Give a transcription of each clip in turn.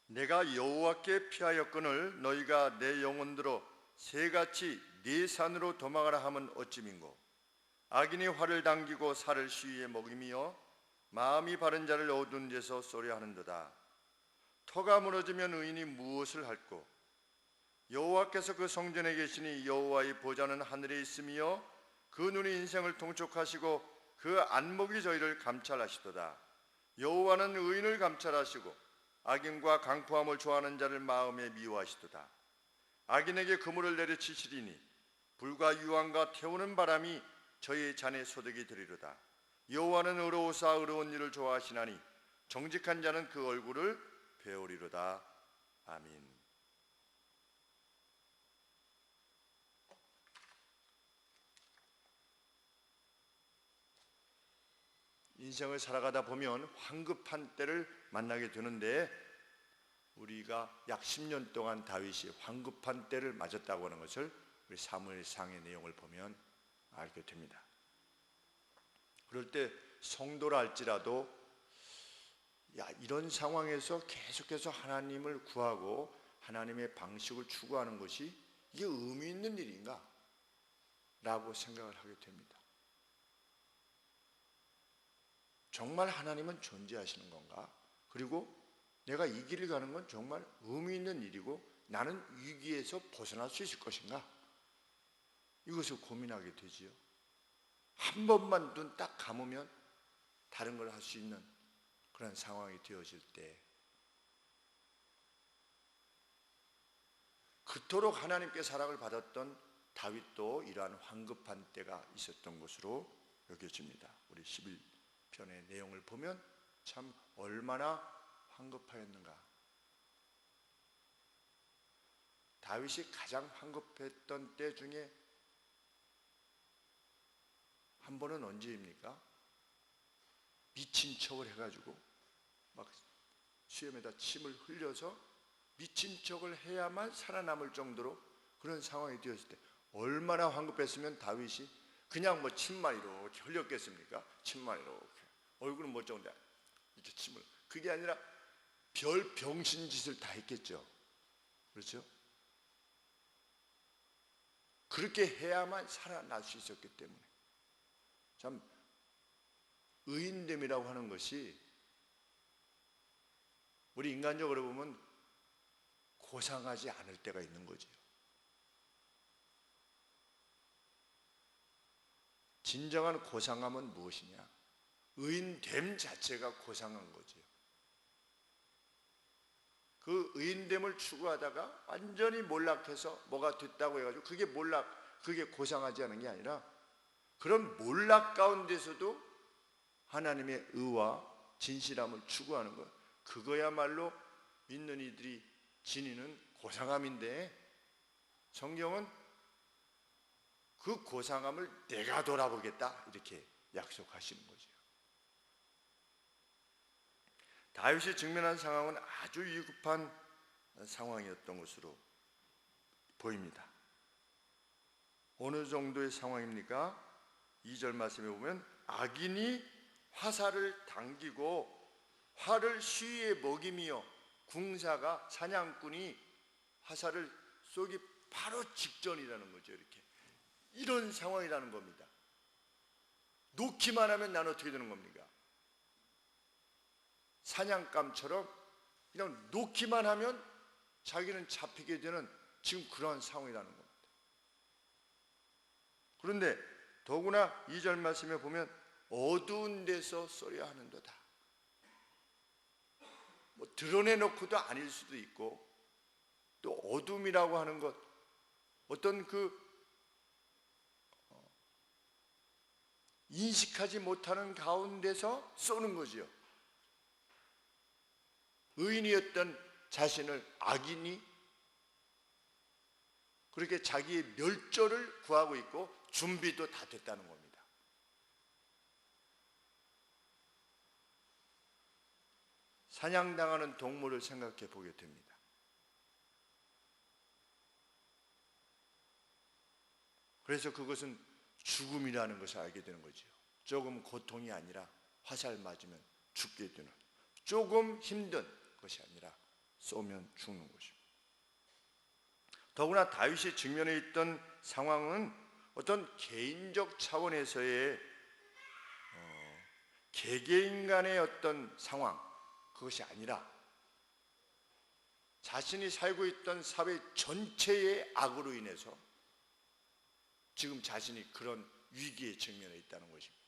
내가 여호와께 피하였거늘 너희가 내 영혼들어 새같이 네 산으로 도망하라 함은 어찌민고. 악인이 활을 당기고 살을 시위에 먹이며 마음이 바른 자를 어두운 데서 쏘려 하는도다. 터가 무너지면 의인이 무엇을 할꼬. 여호와께서 그 성전에 계시니 여호와의 보좌는 하늘에 있으며 그 눈이 인생을 통촉하시고 그 안목이 저희를 감찰하시도다. 여호와는 의인을 감찰하시고 악인과 강포함을 좋아하는 자를 마음에 미워하시도다. 악인에게 그물을 내려치시리니 불과 유황과 태우는 바람이 저희 잔의 소득이 되리로다. 여호와는 의로우사 의로운 일을 좋아하시나니 정직한 자는 그 얼굴을 배우리로다. 아멘. 인생을 살아가다 보면 황급한 때를 만나게 되는데 우리가 약 10년 동안 다윗이 황급한 때를 맞았다고 하는 것을 우리 사무엘상의 내용을 보면 알게 됩니다. 그럴 때 성도라 할지라도 이런 상황에서 계속해서 하나님을 구하고 하나님의 방식을 추구하는 것이 이게 의미 있는 일인가? 라고 생각을 하게 됩니다. 정말 하나님은 존재하시는 건가? 그리고 내가 이 길을 가는 건 정말 의미 있는 일이고 나는 위기에서 벗어날 수 있을 것인가? 이것을 고민하게 되지요. 한 번만 눈 딱 감으면 다른 걸 할 수 있는 그런 상황이 되어질 때 그토록 하나님께 사랑을 받았던 다윗도 이러한 황급한 때가 있었던 것으로 여겨집니다. 우리 11편의 내용을 보면 참 얼마나 황급하였는가. 다윗이 가장 황급했던 때 중에 한 번은 언제입니까? 미친 척을 해가지고 막 수염에다 침을 흘려서 미친 척을 해야만 살아남을 정도로 그런 상황이 되었을 때 얼마나 황급했으면 다윗이 그냥 뭐 침만 이렇게 흘렸겠습니까? 침만 이렇게 얼굴은 멀쩡한데 이렇게 침을, 그게 아니라 별 병신짓을 다 했겠죠. 그렇죠? 그렇게 해야만 살아날 수 있었기 때문에 참 의인됨이라고 하는 것이 우리 인간적으로 보면 고상하지 않을 때가 있는 거죠. 진정한 고상함은 무엇이냐? 의인됨 자체가 고상한 거죠. 그 의인됨을 추구하다가 완전히 몰락해서 뭐가 됐다고 해가지고 그게 고상하지 않은 게 아니라 그런 몰락 가운데서도 하나님의 의와 진실함을 추구하는 것, 그거야말로 믿는 이들이 지니는 고상함인데 성경은 그 고상함을 내가 돌아보겠다 이렇게 약속하시는 거죠. 다윗이 직면한 상황은 아주 위급한 상황이었던 것으로 보입니다. 어느 정도의 상황입니까? 2절 말씀에 보면 악인이 화살을 당기고 활을 시위에 먹이며 궁사가 사냥꾼이 화살을 쏘기 바로 직전이라는 거죠. 이런 상황이라는 겁니다. 놓기만 하면 난 어떻게 되는 겁니까? 사냥감처럼 그냥 놓기만 하면 자기는 잡히게 되는 지금 그런 상황이라는 겁니다. 그런데 더구나 2절 말씀에 보면 어두운 데서 쏘려 하는도다. 뭐 드러내놓고도 아닐 수도 있고 또 어둠이라고 하는 것, 어떤 인식하지 못하는 가운데서 쏘는 거지요. 의인이었던 자신을 악인이 그렇게 자기의 멸절을 구하고 있고 준비도 다 됐다는 겁니다. 사냥당하는 동물을 생각해 보게 됩니다. 그래서 그것은 죽음이라는 것을 알게 되는 거죠. 조금 고통이 아니라 화살 맞으면 죽게 되는, 조금 힘든 것이 아니라 쏘면 죽는 것입니다. 더구나 다윗이 직면해 있던 상황은 어떤 개인적 차원에서의 개개인 간의 어떤 상황, 그것이 아니라 자신이 살고 있던 사회 전체의 악으로 인해서 지금 자신이 그런 위기에 직면해 있다는 것입니다.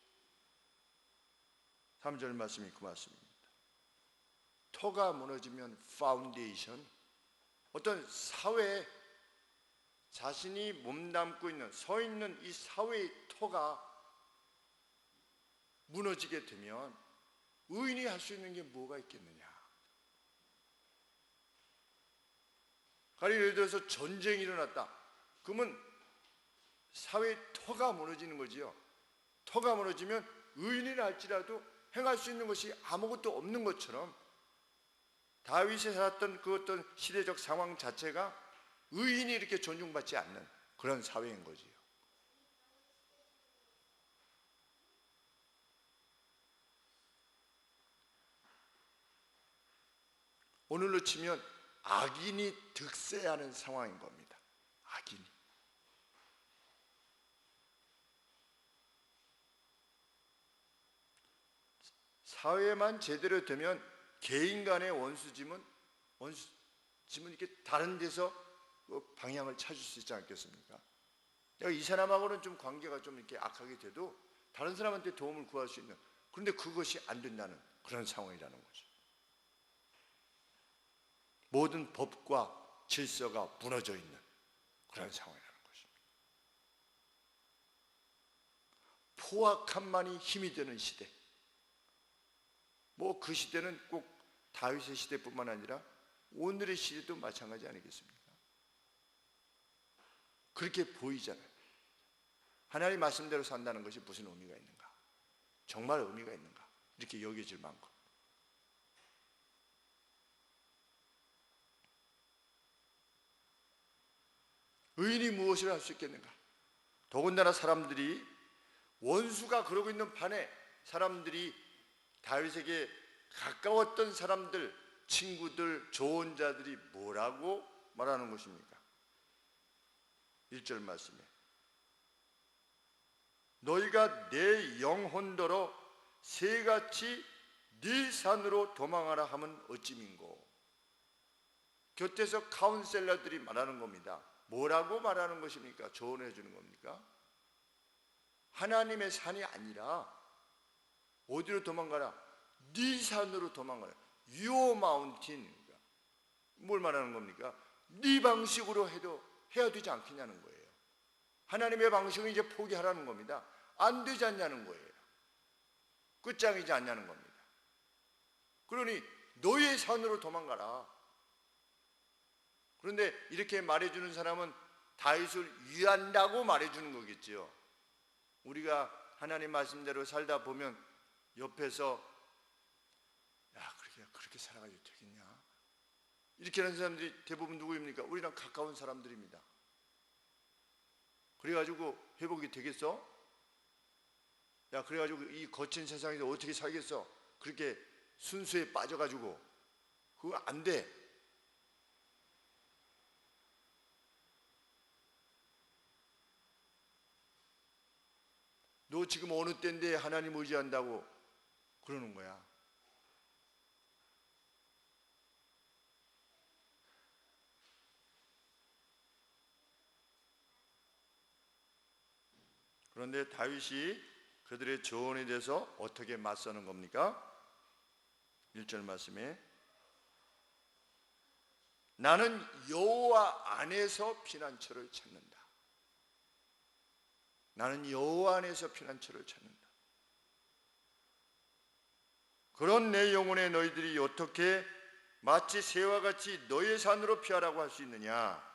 3절 말씀이 그 말씀입니다. 터가 무너지면 파운데이션, 어떤 사회에 자신이 몸담고 있는, 서 있는 이 사회의 터가 무너지게 되면 의인이 할 수 있는 게 뭐가 있겠느냐. 가령 예를 들어서 전쟁이 일어났다. 그러면 사회의 터가 무너지는 거지요. 터가 무너지면 의인이라 할지라도 행할 수 있는 것이 아무것도 없는 것처럼 다윗이 살았던 그 어떤 시대적 상황 자체가 의인이 이렇게 존중받지 않는 그런 사회인 거지요. 오늘로 치면 악인이 득세하는 상황인 겁니다. 악인이. 사회만 제대로 되면 개인 간의 원수짐은 이렇게 다른 데서 방향을 찾을 수 있지 않겠습니까? 내가 이 사람하고는 좀 관계가 좀 이렇게 악하게 돼도 다른 사람한테 도움을 구할 수 있는, 그런데 그것이 안 된다는 그런 상황이라는 거죠. 모든 법과 질서가 무너져 있는 그런 상황이라는 것입니다. 포악함만이 힘이 되는 시대. 뭐 그 시대는 꼭 다윗의 시대뿐만 아니라 오늘의 시대도 마찬가지 아니겠습니까? 그렇게 보이잖아요. 하나님 말씀대로 산다는 것이 무슨 의미가 있는가? 정말 의미가 있는가? 이렇게 여겨질 만큼. 의인이 무엇을 할 수 있겠는가? 더군다나 사람들이, 원수가 그러고 있는 반에 사람들이 다윗에게 가까웠던 사람들, 친구들, 좋은 자들이 뭐라고 말하는 것입니까? 1절 말씀에 너희가 내 영혼더러 새같이 네 산으로 도망하라 하면 어찌민고. 곁에서 카운셀러들이 말하는 겁니다. 뭐라고 말하는 것입니까? 조언해 주는 겁니까? 하나님의 산이 아니라 어디로 도망가라? 네 산으로 도망가라. Your mountain. 뭘 말하는 겁니까? 네 방식으로 해야 되지 않겠냐는 거예요. 하나님의 방식은 이제 포기하라는 겁니다. 안 되지 않냐는 거예요. 끝장이지 않냐는 겁니다. 그러니 너의 산으로 도망가라. 그런데 이렇게 말해주는 사람은 다윗을 위한다고 말해주는 거겠지요. 우리가 하나님 말씀대로 살다 보면 옆에서 야, 그렇게 살아가지고 되겠냐? 이렇게 하는 사람들이 대부분 누구입니까? 우리랑 가까운 사람들입니다. 그래가지고 회복이 되겠어? 야, 그래가지고 이 거친 세상에서 어떻게 살겠어? 그렇게 순수에 빠져가지고 그거 안 돼. 너 지금 어느 때인데 하나님 의지한다고 그러는 거야. 그런데 다윗이 그들의 조언에 대해서 어떻게 맞서는 겁니까? 1절 말씀에 나는 여호와 안에서 피난처를 찾는다. 나는 여호와 안에서 피난처를 찾는다. 그런 내 영혼에 너희들이 어떻게 마치 새와 같이 너의 산으로 피하라고 할 수 있느냐?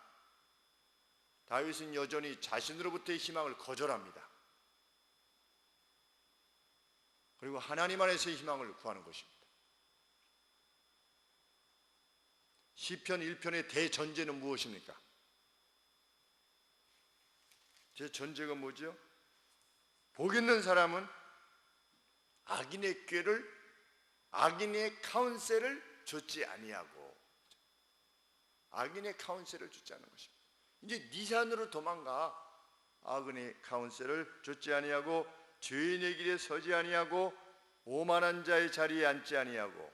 다윗은 여전히 자신으로부터의 희망을 거절합니다. 그리고 하나님 안에서의 희망을 구하는 것입니다. 시편 1편의 대전제는 무엇입니까? 제 전제가 뭐죠? 복 있는 사람은 악인의 꾀를, 악인의 카운셀을 좇지 아니하고 악인의 카운셀을 좇지 않은 것입니다. 이제 네 산으로 도망가. 악인의 카운셀을 좇지 아니하고 죄인의 길에 서지 아니하고 오만한 자의 자리에 앉지 아니하고.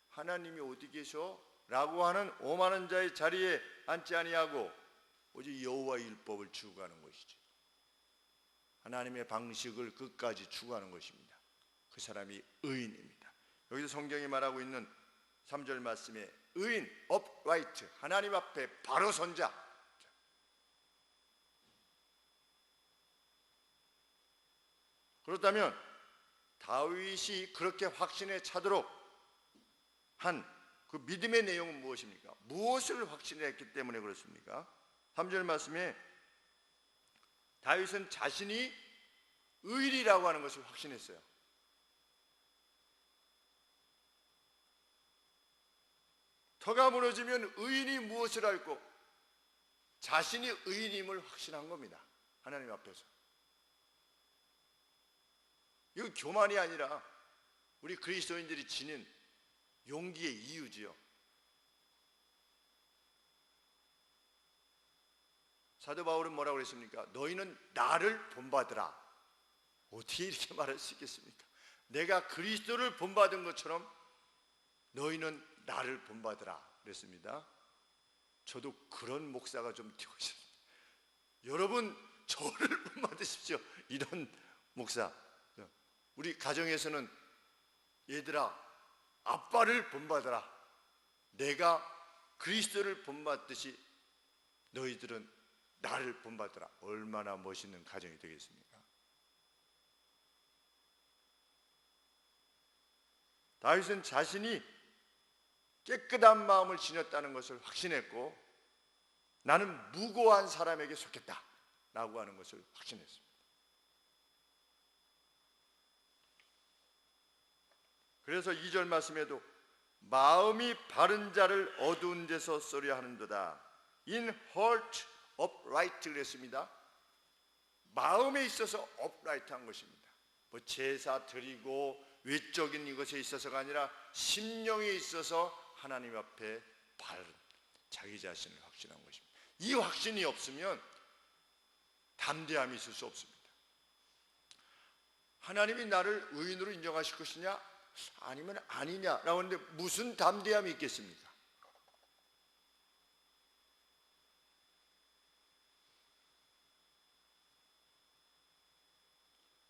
하나님이 어디 계셔? 라고 하는 오만한 자의 자리에 앉지 아니하고 오직 여호와의 율법을 추구하는 것이지. 하나님의 방식을 끝까지 추구하는 것입니다. 그 사람이 의인입니다. 여기서 성경이 말하고 있는 3절 말씀에 의인, upright, 하나님 앞에 바로 선 자. 그렇다면 다윗이 그렇게 확신에 차도록 한 그 믿음의 내용은 무엇입니까? 무엇을 확신했기 때문에 그렇습니까? 3절 말씀에 다윗은 자신이 의인이라고 하는 것을 확신했어요. 터가 무너지면 의인이 무엇을 알고 자신이 의인임을 확신한 겁니다. 하나님 앞에서. 이거 교만이 아니라 우리 그리스도인들이 지닌 용기의 이유지요. 사도 바울은 뭐라고 그랬습니까? 너희는 나를 본받으라. 어떻게 이렇게 말할 수 있겠습니까? 내가 그리스도를 본받은 것처럼 너희는 나를 본받으라 그랬습니다. 저도 그런 목사가 좀 되고 싶습니다. 여러분 저를 본받으십시오. 이런 목사. 우리 가정에서는 얘들아 아빠를 본받아라. 내가 그리스도를 본받듯이 너희들은 나를 본받아라. 얼마나 멋있는 가정이 되겠습니까? 다윗은 자신이 깨끗한 마음을 지녔다는 것을 확신했고 나는 무고한 사람에게 속했다 라고 하는 것을 확신했습니다. 그래서 2절 말씀에도 마음이 바른 자를 어두운 데서 쏘려 하는도다. In heart upright 그랬습니다. 마음에 있어서 upright한 것입니다. 뭐 제사 드리고 외적인 이것에 있어서가 아니라 심령에 있어서 하나님 앞에 바른 자기 자신을 확신한 것입니다. 이 확신이 없으면 담대함이 있을 수 없습니다. 하나님이 나를 의인으로 인정하실 것이냐 아니면 아니냐라고 하는데 무슨 담대함이 있겠습니까?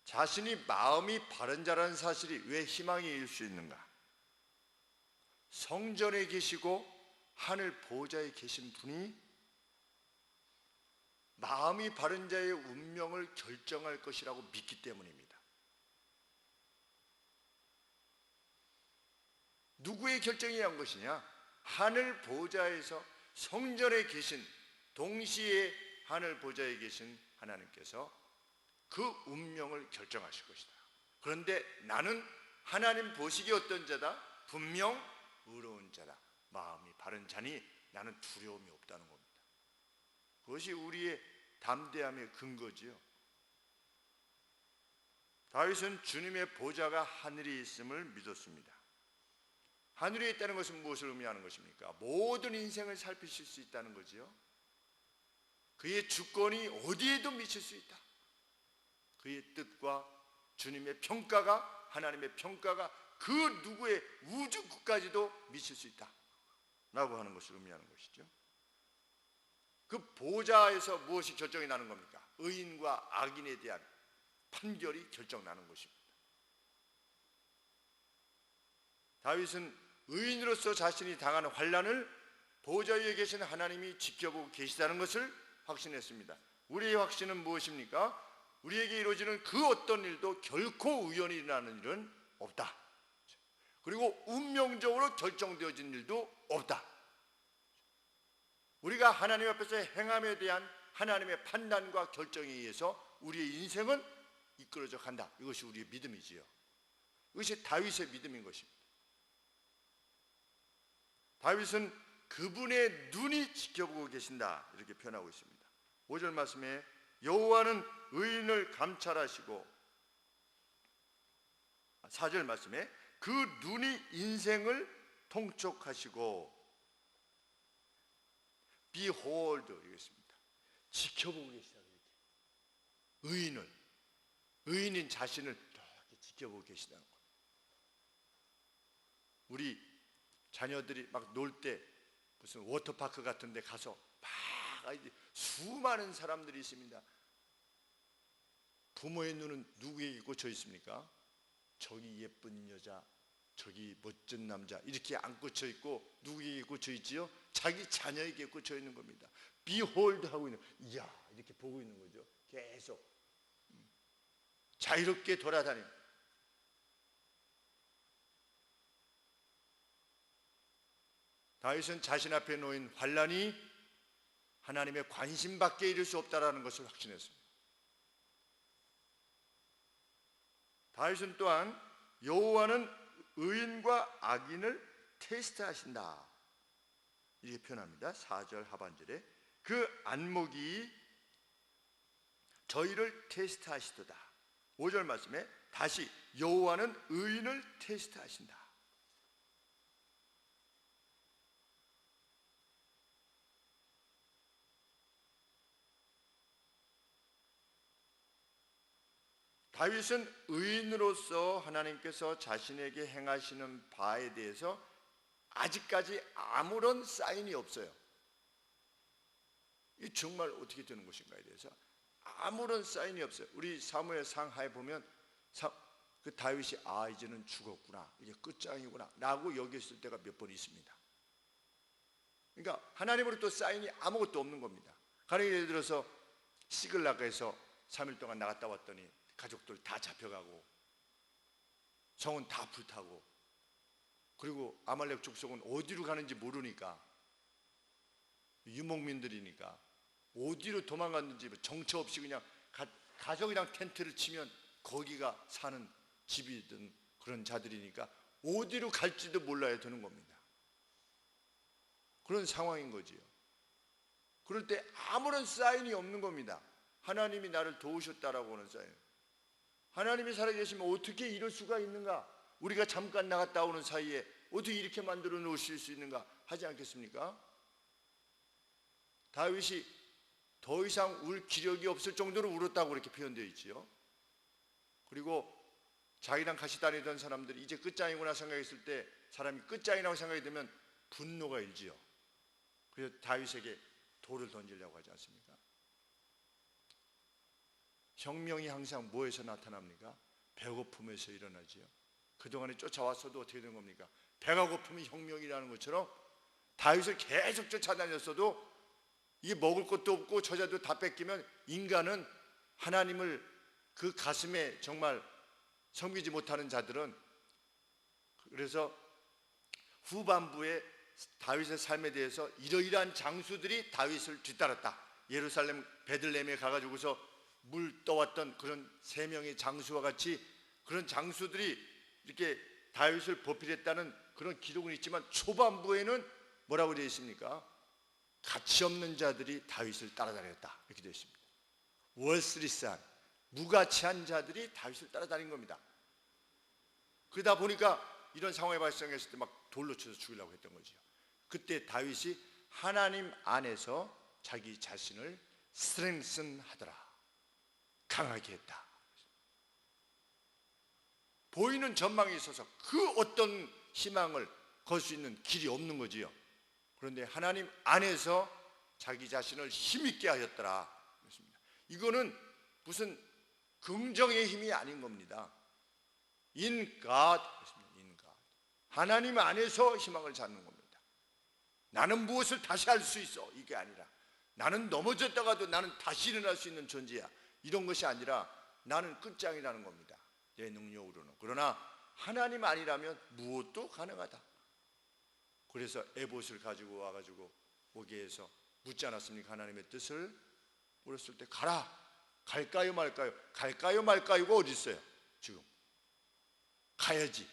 자신이 마음이 바른 자라는 사실이 왜 희망일 수 있는가? 성전에 계시고 하늘 보좌에 계신 분이 마음이 바른 자의 운명을 결정할 것이라고 믿기 때문입니다. 누구의 결정이 한 것이냐? 하늘 보좌에서 성전에 계신 동시에 하늘 보좌에 계신 하나님께서 그 운명을 결정하실 것이다. 그런데 나는 하나님 보시기에 어떤 자다? 분명 의로운 자다. 마음이 바른 자니 나는 두려움이 없다는 겁니다. 그것이 우리의 담대함의 근거지요. 다윗은 주님의 보좌가 하늘에 있음을 믿었습니다. 하늘에 있다는 것은 무엇을 의미하는 것입니까? 모든 인생을 살피실 수 있다는 거지요. 그의 주권이 어디에도 미칠 수 있다. 그의 뜻과 주님의 평가가 하나님의 평가가 그 누구의 우주 끝까지도 미칠 수 있다 라고 하는 것을 의미하는 것이죠. 그 보좌에서 무엇이 결정이 나는 겁니까? 의인과 악인에 대한 판결이 결정나는 것입니다. 다윗은 의인으로서 자신이 당하는 환난을 보좌 위에 계신 하나님이 지켜보고 계시다는 것을 확신했습니다. 우리의 확신은 무엇입니까? 우리에게 이루어지는 그 어떤 일도 결코 우연히 일어나는 일은 없다. 그리고 운명적으로 결정되어진 일도 없다. 우리가 하나님 앞에서 행함에 대한 하나님의 판단과 결정에 의해서 우리의 인생은 이끌어져 간다. 이것이 우리의 믿음이지요. 이것이 다윗의 믿음인 것입니다. 다윗은 그분의 눈이 지켜보고 계신다 이렇게 표현하고 있습니다. 5절 말씀에 여호와는 의인을 감찰하시고 4절 말씀에 그 눈이 인생을 통촉하시고 behold 이겠습니다. 지켜보고 계시다. 의인인 자신을 이렇게 지켜보고 계시다는 거예요. 우리 자녀들이 막 놀 때 무슨 워터파크 같은 데 가서 막 수많은 사람들이 있습니다. 부모의 눈은 누구에게 꽂혀 있습니까? 저기 예쁜 여자, 저기 멋진 남자, 이렇게 안 꽂혀 있고 누구에게 꽂혀 있지요? 자기 자녀에게 꽂혀 있는 겁니다. behold 하고 있는, 이야, 이렇게 보고 있는 거죠. 계속 자유롭게 돌아다니는. 다윗은 자신 앞에 놓인 환난이 하나님의 관심 밖에 이를 수 없다라는 것을 확신했습니다. 다윗은 또한 여호와는 의인과 악인을 테스트하신다 이렇게 표현합니다. 4절 하반절에 그 안목이 저희를 테스트하시도다. 5절 말씀에 다시 여호와는 의인을 테스트하신다. 다윗은 의인으로서 하나님께서 자신에게 행하시는 바에 대해서 아직까지 아무런 사인이 없어요. 이 정말 어떻게 되는 것인가에 대해서 아무런 사인이 없어요. 우리 사무엘 상하에 보면 그 다윗이 이제는 죽었구나, 이제 끝장이구나 라고 여겼을 때가 몇 번 있습니다. 그러니까 하나님으로부터 사인이 아무것도 없는 겁니다. 가령 예를 들어서 시글락에서 3일 동안 나갔다 왔더니 가족들 다 잡혀가고 성은 다 불타고, 그리고 아말렉 족속은 어디로 가는지 모르니까, 유목민들이니까 어디로 도망갔는지 정처 없이 그냥 가족이랑 텐트를 치면 거기가 사는 집이든 그런 자들이니까 어디로 갈지도 몰라야 되는 겁니다. 그런 상황인 거지요. 그럴 때 아무런 사인이 없는 겁니다. 하나님이 나를 도우셨다라고 하는 사인. 하나님이 살아계시면 어떻게 이럴 수가 있는가? 우리가 잠깐 나갔다 오는 사이에 어떻게 이렇게 만들어 놓으실 수 있는가 하지 않겠습니까? 다윗이 더 이상 울 기력이 없을 정도로 울었다고 그렇게 표현되어 있지요. 그리고 자기랑 같이 다니던 사람들이 이제 끝장이구나 생각했을 때, 사람이 끝장이라고 생각이 되면 분노가 일지요. 그래서 다윗에게 돌을 던지려고 하지 않습니까? 혁명이 항상 뭐에서 나타납니까? 배고픔에서 일어나지요. 그동안에 쫓아왔어도 어떻게 된 겁니까? 배가 고프면 혁명이라는 것처럼 다윗을 계속 쫓아다녔어도 이게 먹을 것도 없고 저자도 다 뺏기면 인간은 하나님을 그 가슴에 정말 섬기지 못하는 자들은, 그래서 후반부에 다윗의 삶에 대해서 이러이러한 장수들이 다윗을 뒤따랐다. 예루살렘 베들레헴에 가가지고서 물 떠왔던 그런 3명의 장수와 같이 그런 장수들이 이렇게 다윗을 보필했다는 그런 기록은 있지만, 초반부에는 뭐라고 되어 있습니까? 가치 없는 자들이 다윗을 따라다녔다 이렇게 되어 있습니다. 월스리스한 무가치한 자들이 다윗을 따라다닌 겁니다. 그러다 보니까 이런 상황이 발생했을 때 막 돌로 쳐서 죽이려고 했던 거죠. 그때 다윗이 하나님 안에서 자기 자신을 스트렝슨 하더라, 강하게 했다. 보이는 전망이 있어서 그 어떤 희망을 걸 수 있는 길이 없는 거지요. 그런데 하나님 안에서 자기 자신을 힘있게 하였더라. 이거는 무슨 긍정의 힘이 아닌 겁니다. In God, in God. 하나님 안에서 희망을 찾는 겁니다. 나는 무엇을 다시 할 수 있어, 이게 아니라 나는 넘어졌다가도 나는 다시 일어날 수 있는 존재야, 이런 것이 아니라 나는 끝장이라는 겁니다. 내 능력으로는. 그러나 하나님 아니라면 무엇도 가능하다. 그래서 에봇을 가지고 와가지고 오게 해서 묻지 않았습니까? 하나님의 뜻을 물었을 때 가라, 갈까요 말까요? 갈까요 말까요가 어디 있어요? 지금 가야지.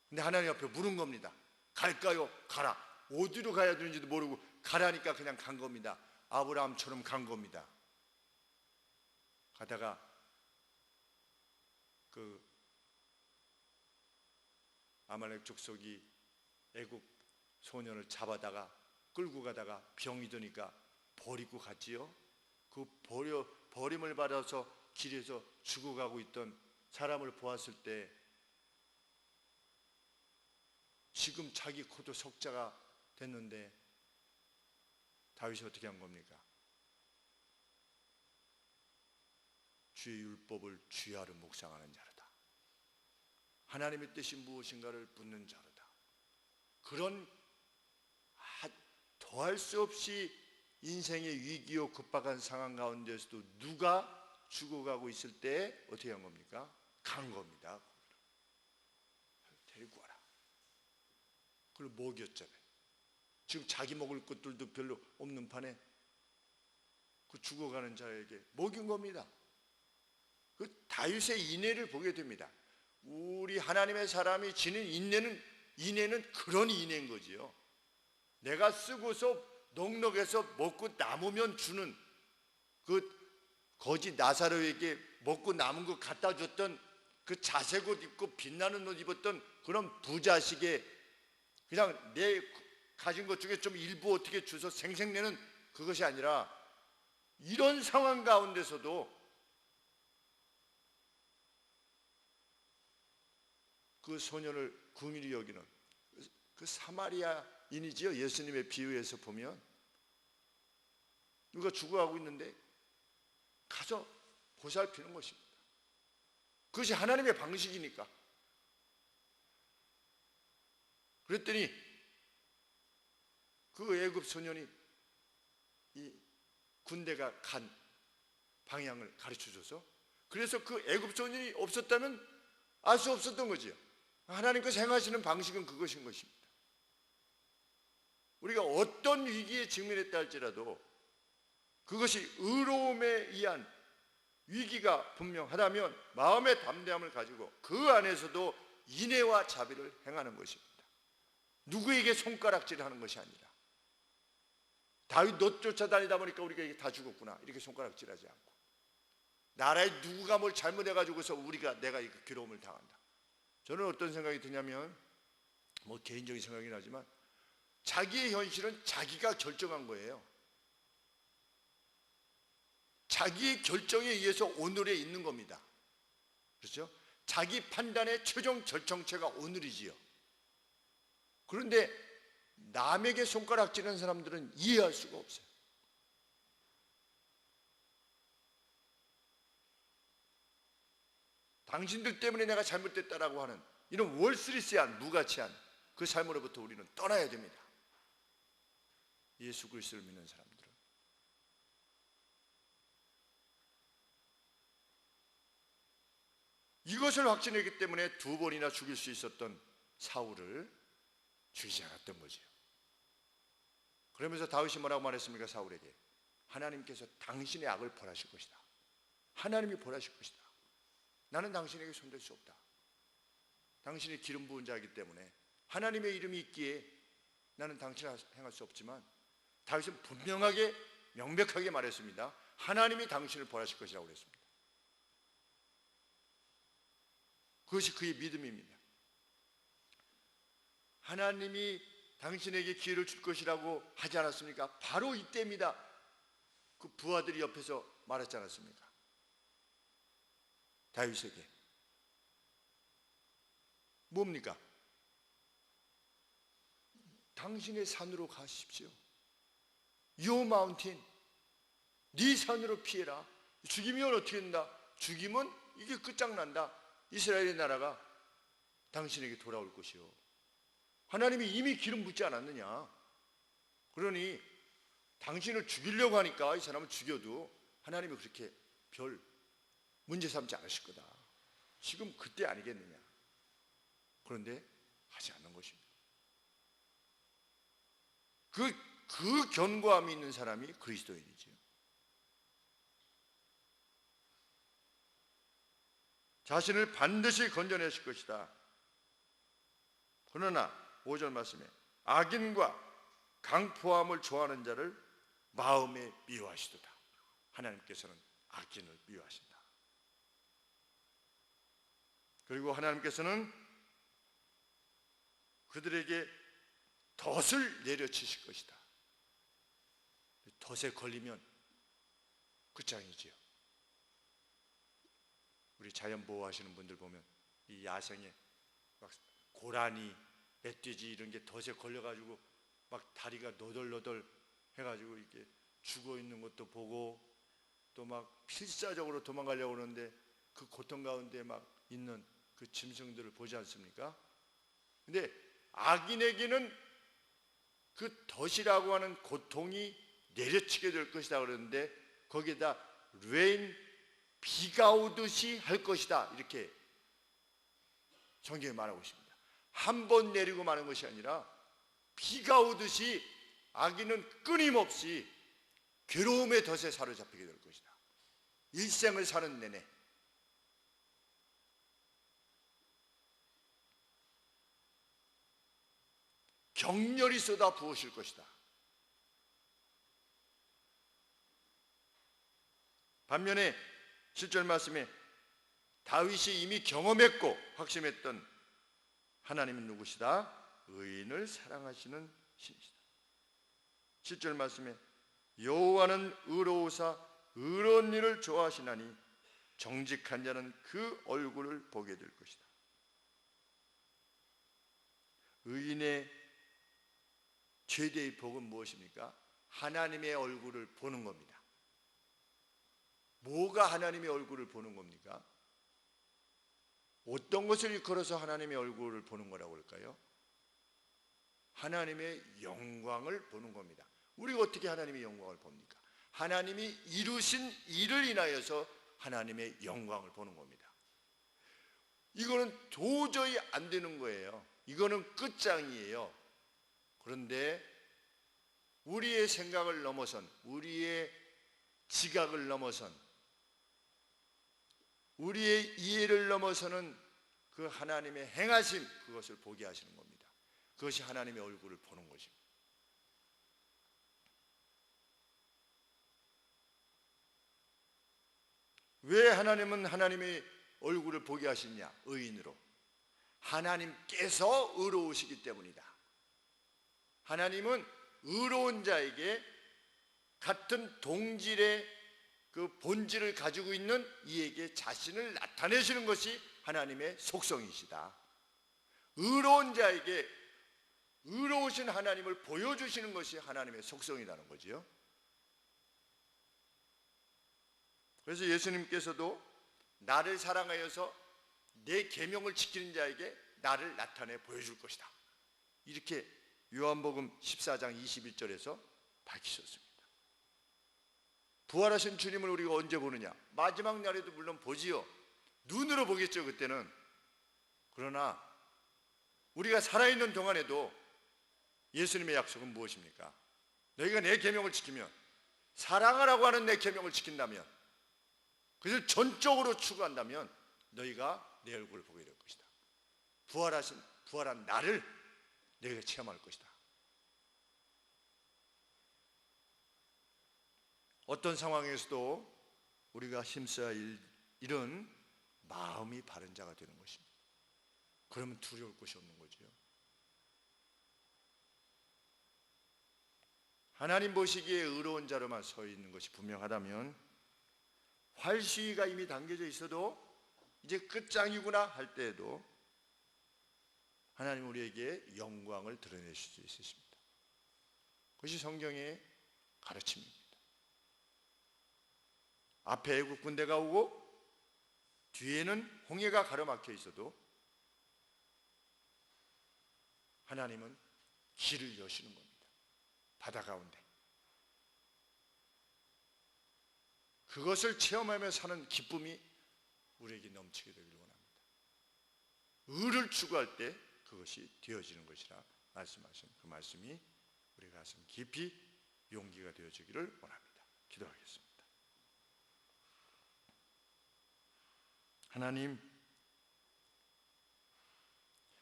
근데 하나님 앞에 물은 겁니다. 갈까요? 가라. 어디로 가야 되는지도 모르고 가라니까 그냥 간 겁니다. 아브라함처럼 간 겁니다. 가다가 그 아말렉 족속이 애국 소년을 잡아다가 끌고 가다가 병이 드니까 버리고 갔지요. 그 버림을 받아서 길에서 죽어가고 있던 사람을 보았을 때 지금 자기 코도 석자가 됐는데 다윗이 어떻게 한 겁니까? 주의 율법을 주야로 묵상하는 자로다. 하나님의 뜻이 무엇인가를 묻는 자로다. 그런 더할 수 없이 인생의 위기요 급박한 상황 가운데서도 누가 죽어가고 있을 때 어떻게 한 겁니까? 간 겁니다. 데리고 와라. 그걸 먹였잖아요. 지금 자기 먹을 것들도 별로 없는 판에 그 죽어가는 자에게 먹인 겁니다. 그 다윗의 인애를 보게 됩니다. 우리 하나님의 사람이 지닌 인애는 그런 인애인 거지요. 내가 쓰고서 넉넉해서 먹고 남으면 주는 그 거지 나사로에게 먹고 남은 거 갖다 줬던 그 자색 옷 입고 빛나는 옷 입었던 그런 부자식의 그냥 내 가진 것 중에 좀 일부 어떻게 주서 생색내는 그것이 아니라 이런 상황 가운데서도 그 소년을 긍휼히 여기는 그 사마리아인이지요. 예수님의 비유에서 보면 누가 죽어가고 있는데 가서 보살피는 것입니다. 그것이 하나님의 방식이니까. 그랬더니 그 애굽 소년이 이 군대가 간 방향을 가르쳐줘서 그래서 그 애굽 소년이 없었다면 알 수 없었던 거지요. 하나님께서 행하시는 방식은 그것인 것입니다. 우리가 어떤 위기에 직면했다 할지라도 그것이 의로움에 의한 위기가 분명하다면 마음의 담대함을 가지고 그 안에서도 인애와 자비를 행하는 것입니다. 누구에게 손가락질하는 것이 아니라 다윗 너 쫓아다니다 보니까 우리가 이게 다 죽었구나 이렇게 손가락질하지 않고 나라에 누구가 뭘 잘못해가지고서 내가 이 괴로움을 당한다. 저는 어떤 생각이 드냐면 뭐 개인적인 생각이긴 하지만 자기의 현실은 자기가 결정한 거예요. 자기의 결정에 의해서 오늘에 있는 겁니다. 그렇죠? 자기 판단의 최종 결정체가 오늘이지요. 그런데 남에게 손가락질하는 사람들은 이해할 수가 없어요. 당신들 때문에 내가 잘못됐다라고 하는 이런 월스리스한 무가치한 그 삶으로부터 우리는 떠나야 됩니다. 예수 그리스도를 믿는 사람들은 이것을 확신했기 때문에 2번이나 죽일 수 있었던 사울을 죽이지 않았던 거지요. 그러면서 다윗이 뭐라고 말했습니까? 사울에게 하나님께서 당신의 악을 벌하실 것이다. 하나님이 벌하실 것이다. 나는 당신에게 손댈 수 없다. 당신이 기름 부은 자이기 때문에 하나님의 이름이 있기에 나는 당신을 행할 수 없지만 다윗은 분명하게 명백하게 말했습니다. 하나님이 당신을 벌하실 것이라고 그랬습니다. 그것이 그의 믿음입니다. 하나님이 당신에게 기회를 줄 것이라고 하지 않았습니까? 바로 이때입니다. 그 부하들이 옆에서 말했지 않았습니까? 다윗에게 뭡니까? 당신의 산으로 가십시오. Your mountain, 네 산으로 피해라. 죽이면 어떻게 된다? 죽이면 이게 끝장난다. 이스라엘의 나라가 당신에게 돌아올 것이요. 하나님이 이미 기름 붓지 않았느냐? 그러니 당신을 죽이려고 하니까 이 사람을 죽여도 하나님이 그렇게 별 문제 삼지 않으실 거다. 지금 그때 아니겠느냐? 그런데 하지 않는 것입니다. 그 견고함이 있는 사람이 그리스도인이지요. 자신을 반드시 건져내실 것이다. 그러나 5절 말씀에 악인과 강포함을 좋아하는 자를 마음에 미워하시도다. 하나님께서는 악인을 미워하신다. 그리고 하나님께서는 그들에게 덫을 내려치실 것이다. 덫에 걸리면 끝장이지요. 우리 자연 보호하시는 분들 보면 이 야생에 막 고라니, 멧돼지 이런 게 덫에 걸려가지고 막 다리가 너덜너덜 해가지고 이렇게 죽어 있는 것도 보고 또 막 필사적으로 도망가려고 그러는데 그 고통 가운데 막 있는 그 짐승들을 보지 않습니까? 근데 악인에게는 그 덫이라고 하는 고통이 내려치게 될 것이다 그러는데 거기에다 레인, 비가 오듯이 할 것이다 이렇게 성경에 말하고 있습니다. 한 번 내리고 마는 것이 아니라 비가 오듯이 악인은 끊임없이 괴로움의 덫에 사로잡히게 될 것이다. 일생을 사는 내내 격렬히 쏟아 부으실 것이다. 반면에 7절 말씀에 다윗이 이미 경험했고 확신했던 하나님은 누구시다? 의인을 사랑하시는 신이시다. 7절 말씀에 여호와는 의로우사 의로운 일을 좋아하시나니 정직한 자는 그 얼굴을 보게 될 것이다. 의인의 최대의 복은 무엇입니까? 하나님의 얼굴을 보는 겁니다. 뭐가 하나님의 얼굴을 보는 겁니까? 어떤 것을 일컬어서 하나님의 얼굴을 보는 거라고 할까요? 하나님의 영광을 보는 겁니다. 우리가 어떻게 하나님의 영광을 봅니까? 하나님이 이루신 일을 인하여서 하나님의 영광을 보는 겁니다. 이거는 도저히 안 되는 거예요. 이거는 끝장이에요. 그런데 우리의 생각을 넘어선, 우리의 지각을 넘어선, 우리의 이해를 넘어서는 그 하나님의 행하심, 그것을 보게 하시는 겁니다. 그것이 하나님의 얼굴을 보는 것입니다. 왜 하나님은 하나님의 얼굴을 보게 하시냐? 의인으로. 하나님께서 의로우시기 때문이다. 하나님은 의로운 자에게 같은 동질의 그 본질을 가지고 있는 이에게 자신을 나타내시는 것이 하나님의 속성이시다. 의로운 자에게 의로우신 하나님을 보여주시는 것이 하나님의 속성이라는 거지요. 그래서 예수님께서도 나를 사랑하여서 내 계명을 지키는 자에게 나를 나타내 보여줄 것이다. 이렇게 요한복음 14장 21절에서 밝히셨습니다. 부활하신 주님을 우리가 언제 보느냐? 마지막 날에도 물론 보지요. 눈으로 보겠죠, 그때는. 그러나 우리가 살아있는 동안에도 예수님의 약속은 무엇입니까? 너희가 내 계명을 지키면, 사랑하라고 하는 내 계명을 지킨다면, 그것을 전적으로 추구한다면 너희가 내 얼굴을 보게 될 것이다. 부활한 나를 너희가 체험할 것이다. 어떤 상황에서도 우리가 힘써야 할 일은 마음이 바른 자가 되는 것입니다. 그러면 두려울 것이 없는 거죠. 하나님 보시기에 의로운 자로만 서 있는 것이 분명하다면 활시위가 이미 당겨져 있어도 이제 끝장이구나 할 때에도 하나님 우리에게 영광을 드러내실 수 있으십니다. 그것이 성경의 가르침입니다. 앞에 애국 군대가 오고 뒤에는 홍해가 가로막혀 있어도 하나님은 길을 여시는 겁니다. 바다 가운데. 그것을 체험하며 사는 기쁨이 우리에게 넘치게 되기를 원합니다. 의를 추구할 때 그것이 되어지는 것이라 말씀하신 그 말씀이 우리 가슴 깊이 용기가 되어지기를 원합니다. 기도하겠습니다. 하나님,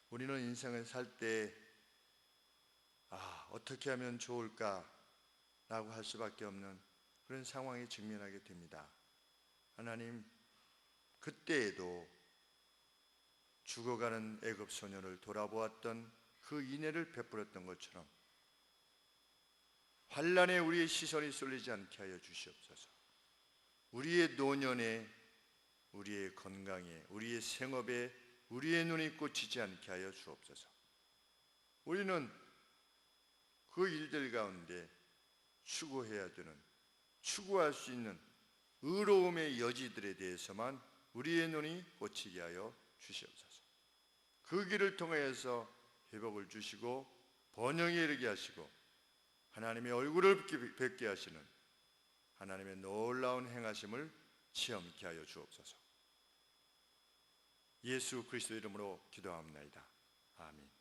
우리는 인생을 살 때 어떻게 하면 좋을까 라고 할 수밖에 없는 그런 상황에 직면하게 됩니다. 하나님, 그때에도 죽어가는 애굽 소년을 돌아보았던 그 인애를 베풀었던 것처럼 환난에 우리의 시선이 쏠리지 않게 하여 주시옵소서. 우리의 노년에, 우리의 건강에, 우리의 생업에 우리의 눈이 꽂히지 않게 하여 주옵소서. 우리는 그 일들 가운데 추구해야 되는, 추구할 수 있는 의로움의 여지들에 대해서만 우리의 눈이 꽂히게 하여 주시옵소서. 그 길을 통해서 회복을 주시고 번영에 이르게 하시고 하나님의 얼굴을 뵙게 하시는 하나님의 놀라운 행하심을 체험케 하여 주옵소서. 예수 그리스도 이름으로 기도합니다. 아멘.